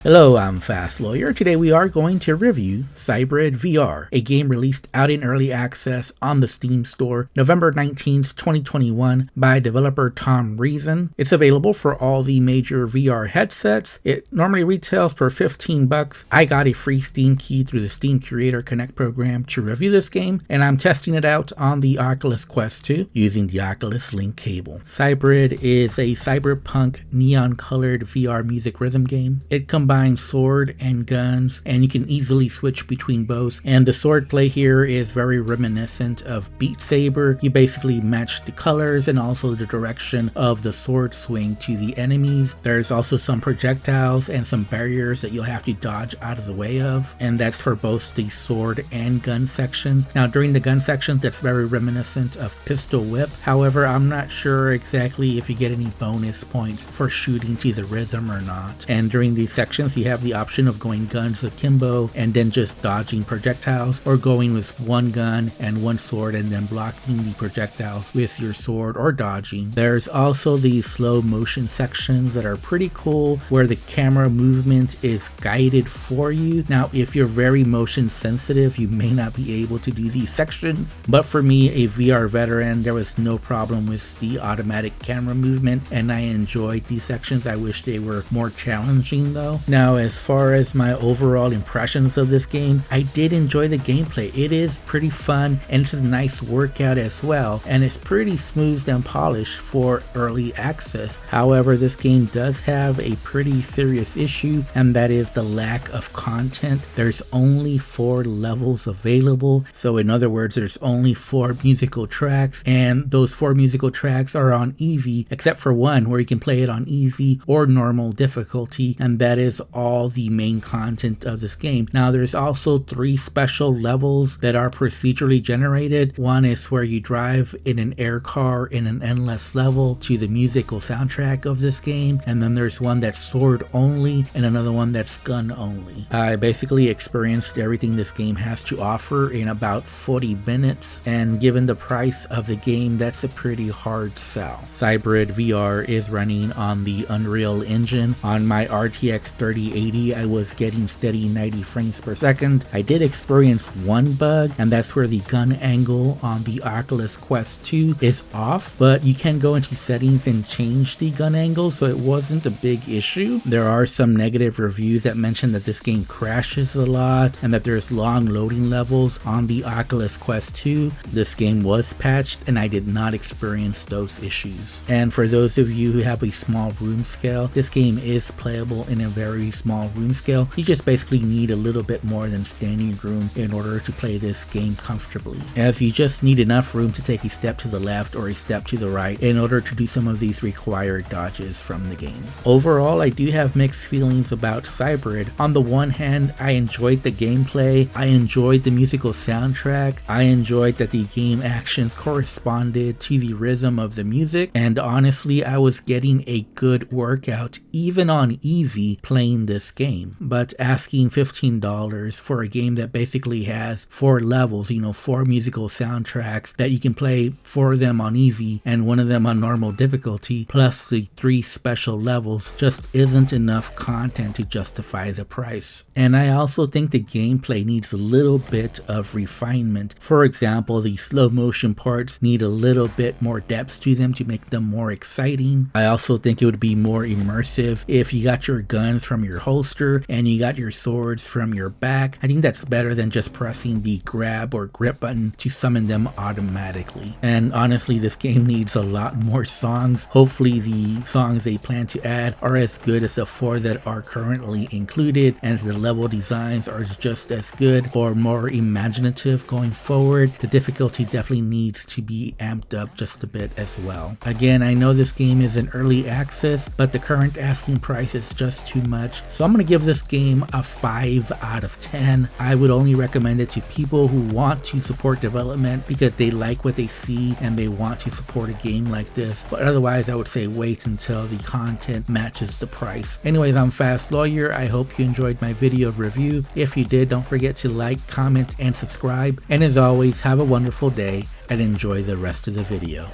Hello, I'm Fast Lawyer. Today we are going to review Cybrid VR, a game released out in early access on the Steam store November 19th, 2021 by developer Tom Reason. It's available for all the major VR headsets. It normally retails for $15. I got a free Steam key through the Steam Creator Connect program to review this game, and I'm testing it out on the Oculus Quest 2 using the Oculus Link cable. Cybrid is a cyberpunk neon-colored VR music rhythm game. It combines sword and guns, and you can easily switch between both, and the sword play here is very reminiscent of Beat Saber. You basically match the colors and also the direction of the sword swing to the enemies. There's also some projectiles and some barriers that you'll have to dodge out of the way of, and that's for both the sword and gun sections. Now during the gun sections, that's very reminiscent of Pistol Whip. However, I'm not sure exactly if you get any bonus points for shooting to the rhythm or not. And during these sections you have the option of going guns akimbo and then just dodging projectiles, or going with one gun and one sword and then blocking the projectiles with your sword or dodging. There's also the slow motion sections that are pretty cool, where the camera movement is guided for you. Now if you're very motion sensitive, you may not be able to do these sections, but for me, a VR veteran, there was no problem with the automatic camera movement and I enjoyed these sections. I wish they were more challenging though. Now, as far as my overall impressions of this game, I did enjoy the gameplay. It is pretty fun and it's a nice workout as well, and it's pretty smooth and polished for early access. However, this game does have a pretty serious issue, and that is the lack of content. There's only 4 levels available, so in other words, there's only 4 musical tracks, and those 4 musical tracks are on easy, except for one where you can play it on easy or normal difficulty, and that is all the main content of this game. Now there's also 3 special levels that are procedurally generated. One is where you drive in an air car in an endless level to the musical soundtrack of this game, and then there's one that's sword only and another one that's gun only. I basically experienced everything this game has to offer in about 40 minutes, and given the price of the game, that's a pretty hard sell. Cybrid VR is running on the Unreal Engine. On my RTX 3080, I was getting steady 90 frames per second. I did experience one bug, and that's where the gun angle on the Oculus Quest 2 is off, but you can go into settings and change the gun angle, so it wasn't a big issue. There are some negative reviews that mention that this game crashes a lot and that there's long loading levels on the Oculus Quest 2. This game was patched and I did not experience those issues. And for those of you who have a small room scale, this game is playable in a very small room scale. You just basically need a little bit more than standing room in order to play this game comfortably, as you just need enough room to take a step to the left or a step to the right in order to do some of these required dodges from the game. Overall, I do have mixed feelings about Cybrid. On the one hand, I enjoyed the gameplay, I enjoyed the musical soundtrack, I enjoyed that the game actions corresponded to the rhythm of the music, and honestly, I was getting a good workout even on easy playing this game. But asking $15 for a game that basically has 4 levels, 4 musical soundtracks that you can play 4 of them on easy and 1 of them on normal difficulty, plus the 3 special levels, just isn't enough content to justify the price. And I also think the gameplay needs a little bit of refinement. For example, the slow motion parts need a little bit more depth to them to make them more exciting. I also think it would be more immersive if you got your guns from your holster and you got your swords from your back. I think that's better than just pressing the grab or grip button to summon them automatically. And honestly, this game needs a lot more songs. Hopefully the songs they plan to add are as good as the 4 that are currently included, and the level designs are just as good or more imaginative going forward. The difficulty definitely needs to be amped up just a bit as well. Again, I know this game is in early access, but the current asking price is just too much, so I'm going to give this game a 5 out of 10. I would only recommend it to people who want to support development because they like what they see and they want to support a game like this, but otherwise I would say wait until the content matches the price. Anyways, I'm Fast Lawyer. I hope you enjoyed my video review. If you did, don't forget to like, comment, and subscribe, and as always, have a wonderful day and enjoy the rest of the video.